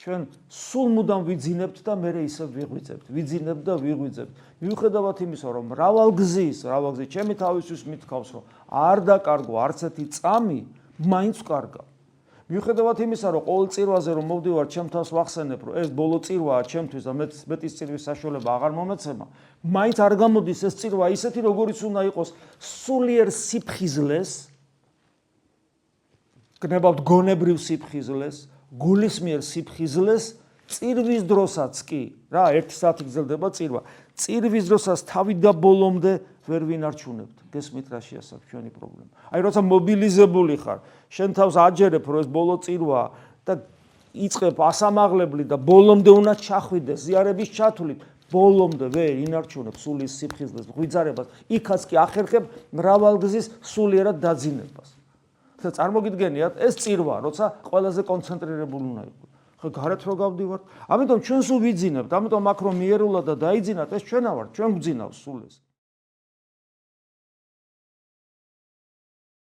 ჩვენ სულ მუდამ ვიძინებთ და მერე ისევ ვიღვიძებთ, ვიძინებთ და ვიღვიძებთ. მიუხედავად იმისა, რომ მრავალგზის, ჩემი თავისთვის მithავს, რომ არ დაკარგო არც ერთი წამი, მაინც ვკარგავ. მიუხედავად იმისა, რომ ყოველ წირვაზე რომ მოვდივარ, ჩემ თავს ვახსენებ, რომ ეს ბოლო წირვაა ჩემთვის და მეტის წირვის საშუალება აღარ მომეცემა, მაინც არ გამოდის ეს წირვა ისეთი, როგორიც უნდა იყოს, სულიერ სიფხიზლეს, გნებავთ გონებრივ სიფხიზლეს, გულისმიერ სიფხიზლეს, წირვის დროსაც კი, რა, 1 საათი გრძელდება წირვა. წირვის დროსაც თავი და ბოლომდე ვერ ვინარჩუნებთ. გესმით რა შეასახეთ ჩვენი პრობლემა. აი როცა მობილიზებული ხარ, შენ თავს აჯერებ, რომ ეს ბოლო წირვაა და იწყებ ასამაღლებლი და ბოლომდე უნდა ჩახვიდეს ზიარების ჩათვლით, ბოლომდე ვერ ინარჩუნებ სულის სიფხიზლეს, ღვიძარებას, იქაც კი ახერხებ მრავალგზის სულიერად დაძინებას. და წარმოგიდგენიათ, ეს წირვა, როცა ყველაზე კონცენტრირებული უნდა იყოს. ხო, გარეთ რო გავდივართ, ამიტომ ჩვენ სულ ვიძინებთ, ამიტომ აქ რომ მიერულად და დაიძინათ, ეს ჩვენა ვართ, ჩვენ გვძინავს სულ ეს.